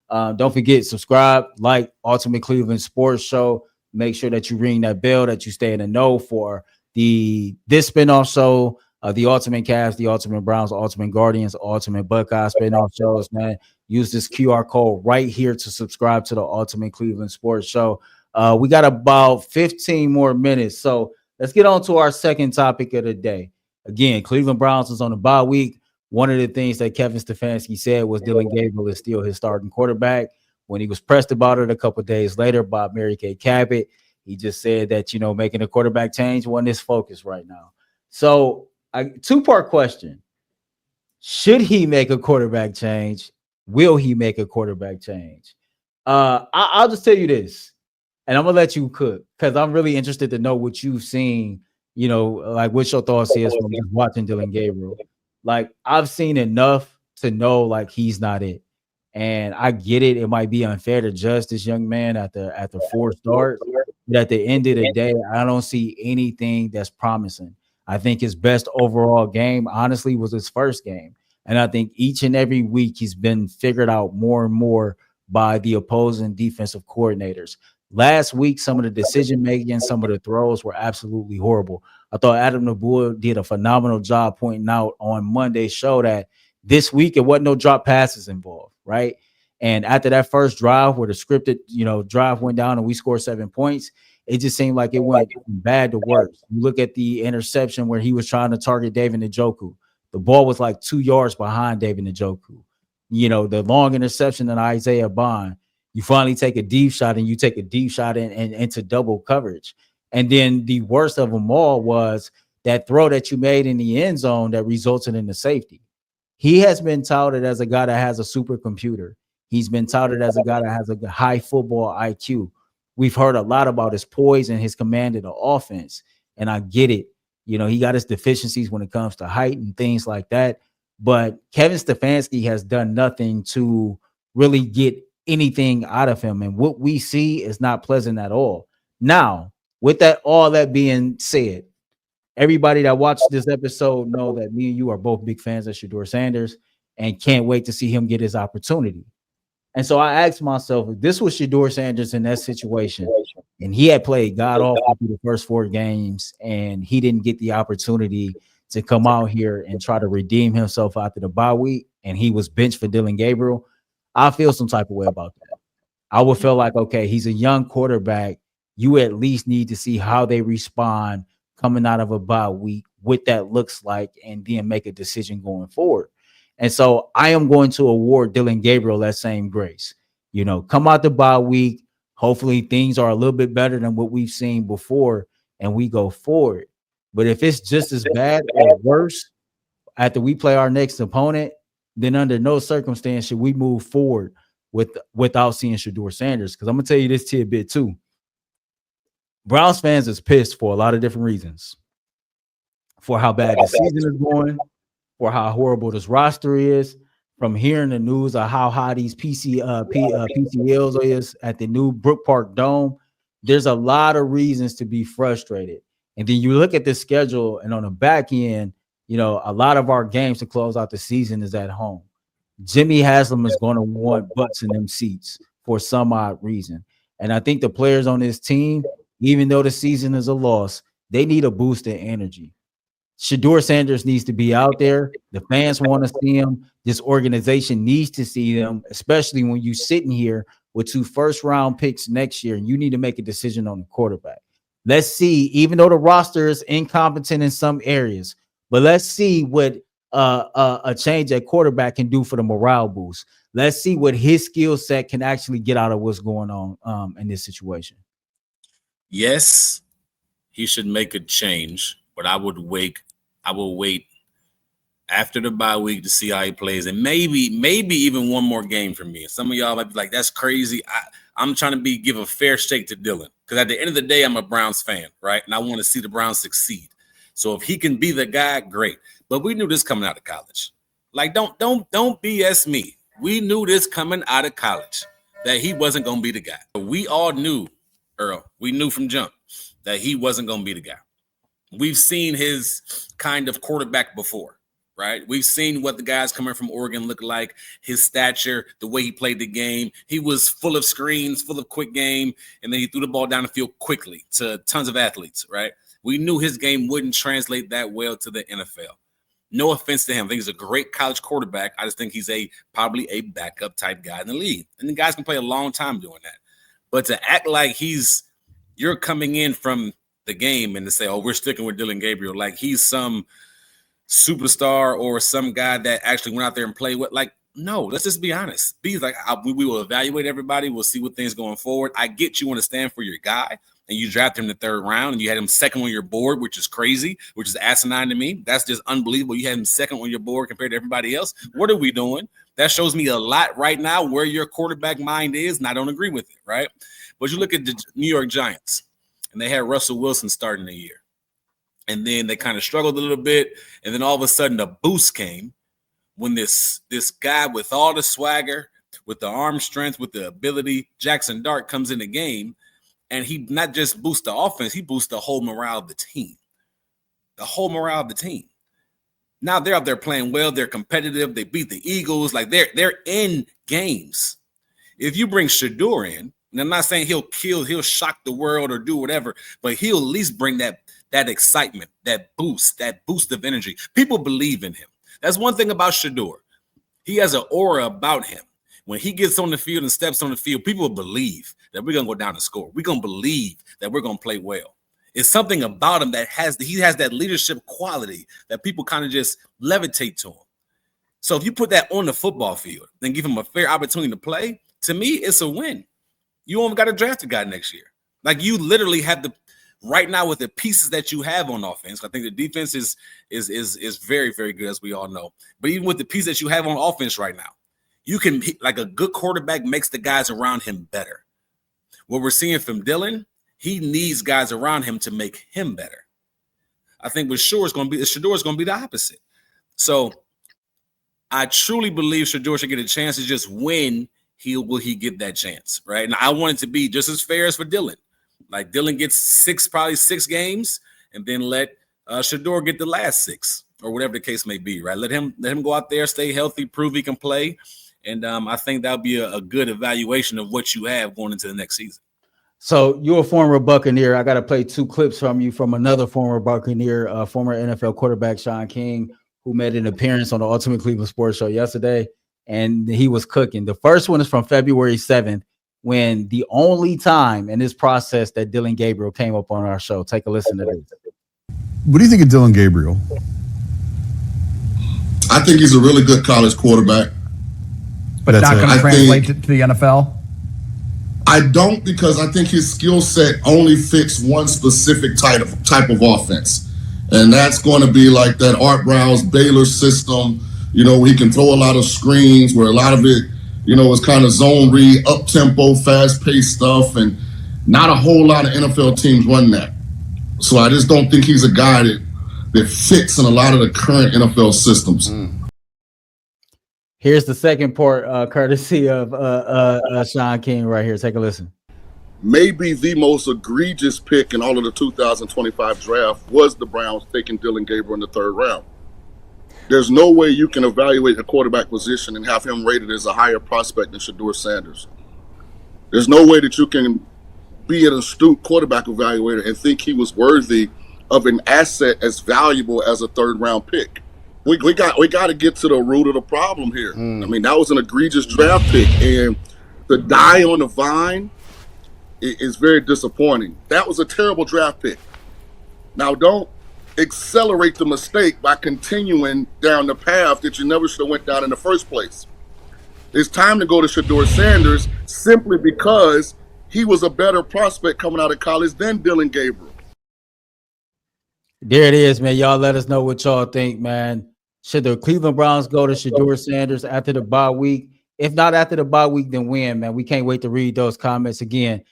Don't forget, subscribe, like Ultimate Cleveland Sports Show. Make sure that you ring that bell, that you stay in the know for this spinoff show, the Ultimate Cavs, the Ultimate Browns, Ultimate Guardians, Ultimate Buckeyes spinoff shows, man. Use this QR code right here to subscribe to the Ultimate Cleveland Sports Show. We got about 15 more minutes. So let's get on to our second topic of the day. Again, Cleveland Browns is on a bye week. One of the things that Kevin Stefanski said was Dillon Gabriel is still his starting quarterback. When he was pressed about it a couple of days later by Mary Kay Cabot, he just said that, making a quarterback change wasn't his focus right now. So, two-part question. Should he make a quarterback change? Will he make a quarterback change? I'll just tell you this, and I'm going to let you cook because I'm really interested to know what you've seen, like what your thoughts is from just watching Dillon Gabriel. Like, I've seen enough to know, like, he's not it. And I get it. It might be unfair to judge this young man after 4 starts. But at the end of the day, I don't see anything that's promising. I think his best overall game, honestly, was his first game. And I think each and every week he's been figured out more and more by the opposing defensive coordinators. Last week, some of the decision-making, some of the throws were absolutely horrible. I thought Adam Nabour did a phenomenal job pointing out on Monday's show that this week it wasn't no drop passes involved, right? And after that first drive where the scripted, drive went down and we scored 7 points, it just seemed like it went from bad to worse. You look at the interception where he was trying to target David Njoku. The ball was like 2 yards behind David Njoku. The long interception in Isaiah Bond. You finally take a deep shot and you take a deep shot into double coverage. And then the worst of them all was that throw that you made in the end zone that resulted in the safety. He has been touted as a guy that has a supercomputer. He's been touted as a guy that has a high football IQ. We've heard a lot about his poise and his command of the offense. And I get it. He got his deficiencies when it comes to height and things like that. But Kevin Stefanski has done nothing to really get anything out of him. And what we see is not pleasant at all. Now, with all that being said, everybody that watched this episode know that me and you are both big fans of Shedeur Sanders and can't wait to see him get his opportunity. And so I asked myself, if this was Shedeur Sanders in that situation, and he had played god awful through the first 4 games, and he didn't get the opportunity to come out here and try to redeem himself after the bye week, and he was benched for Dillon Gabriel, I feel some type of way about that. I would feel like, okay, he's a young quarterback. You at least need to see how they respond coming out of a bye week, what that looks like, and then make a decision going forward. And so I am going to award Dillon Gabriel that same grace. Come out the bye week. Hopefully things are a little bit better than what we've seen before, and we go forward. But if it's just as bad or worse after we play our next opponent, then under no circumstance should we move forward without seeing Shedeur Sanders. Because I'm going to tell you this tidbit too. Browns fans is pissed for a lot of different reasons. For how bad the season is going, for how horrible this roster is, from hearing the news of how high these PCLs is at the new Brook Park Dome. There's a lot of reasons to be frustrated. And then you look at the schedule, and on the back end, a lot of our games to close out the season is at home. Jimmy Haslam is going to want butts in them seats for some odd reason. And I think the players on this team, even though the season is a loss, they need a boost in energy. Shedeur Sanders needs to be out there. The fans want to see him. This organization needs to see them, especially when you're sitting here with 2 first-round picks next year, and you need to make a decision on the quarterback. Let's see, even though the roster is incompetent in some areas, but let's see what a change at quarterback can do for the morale boost. Let's see what his skill set can actually get out of what's going on in this situation. Yes, he should make a change, but I will wait after the bye week to see how he plays, and maybe even one more game for me. Some of y'all might be like, "That's crazy." I'm trying to give a fair shake to Dillon, because at the end of the day, I'm a Browns fan, right? And I want to see the Browns succeed. So if he can be the guy, great. But we knew this coming out of college. Like, don't BS me. We knew this coming out of college that he wasn't going to be the guy. We all knew, Earl. We knew from jump that he wasn't going to be the guy. We've seen his kind of quarterback before. right? We've seen what the guys coming from Oregon look like, his stature, the way he played the game. He was full of screens, full of quick game, and then he threw the ball down the field quickly to tons of athletes, right? We knew his game wouldn't translate that well to the NFL. No offense to him. I think he's a great college quarterback. I just think he's probably a backup type guy in the league. And the guys can play a long time doing that. But to act like you're coming in from the game and to say, oh, we're sticking with Dillon Gabriel, like he's some superstar or some guy that actually went out there and played with, like, no, let's just be honest. Be like, we will evaluate everybody. We'll see what things going forward. I get you want to stand for your guy, and you drafted him in the 3rd round, and you had him 2nd on your board, which is crazy, which is asinine to me. That's just unbelievable. You had him 2nd on your board compared to everybody else. What are we doing? That shows me a lot right now where your quarterback mind is, and I don't agree with it, right? But you look at the New York Giants, and they had Russell Wilson starting the year. And then they kind of struggled a little bit. And then all of a sudden a boost came when this guy with all the swagger, with the arm strength, with the ability, Jackson Dart, comes in the game. And he not just boosts the offense, he boosts the whole morale of the team. The whole morale of the team. Now they're out there playing well. They're competitive. They beat the Eagles. Like they're in games. If you bring Shedeur in, and I'm not saying he'll shock the world or do whatever, but he'll at least bring that excitement, that boost of energy. People believe in him. That's one thing about Shedeur. He has an aura about him. When he gets on the field and steps on the field, people believe that we're going to go down and score. We're going to believe that we're going to play well. It's something about him that he has that leadership quality that people kind of just levitate to him. So if you put that on the football field and give him a fair opportunity to play, to me, it's a win. You only got to draft a guy next year. Like you literally have right now with the pieces that you have on offense. I think the defense is very, very good, as we all know. But even with the pieces that you have on offense right now, you can, like, a good quarterback makes the guys around him better. What we're seeing from Dillon, he needs guys around him to make him better. I think with Shedeur is going to be the opposite. So I truly believe Shedeur should get a chance to just win. Will he get that chance, right? And I want it to be just as fair as for Dillon. Like Dillon gets probably six games, and then let Shedeur get the last 6 or whatever the case may be, right? Let him go out there, stay healthy, prove he can play. And I think that'll be a good evaluation of what you have going into the next season. So you're a former Buccaneer. I got to play 2 clips from you from another former Buccaneer, former NFL quarterback, Sean King, who made an appearance on the Ultimate Cleveland Sports Show yesterday, and he was cooking. The first one is from February 7th, when the only time in this process that Dillon Gabriel came up on our show. Take a listen to this. What do you think of Dillon Gabriel? I think he's a really good college quarterback. But it's not going to translate to the NFL? I don't, because I think his skill set only fits one specific type of offense. And that's going to be like that Art Browse Baylor system, where he can throw a lot of screens, where a lot of it, is kind of zone read, up-tempo, fast-paced stuff, and not a whole lot of NFL teams run that. So I just don't think he's a guy that fits in a lot of the current NFL systems. Here's the second part, courtesy of Sean King right here. Take a listen. Maybe the most egregious pick in all of the 2025 draft was the Browns taking Dillon Gabriel in the 3rd round. There's no way you can evaluate a quarterback position and have him rated as a higher prospect than Shedeur Sanders. There's no way that you can be an astute quarterback evaluator and think he was worthy of an asset as valuable as a 3rd round pick. We got to get to the root of the problem here. I mean, that was an egregious draft pick, and to die on the vine is very disappointing. That was a terrible draft pick. Now, don't accelerate the mistake by continuing down the path that you never should have went down in the first place. It's time to go to Shedeur Sanders simply because he was a better prospect coming out of college than Dillon Gabriel. There it is, man. Y'all let us know what y'all think, man. Should the Cleveland Browns go to Shedeur Sanders after the bye week? If not after the bye week, then when, man? We can't wait to read those comments again.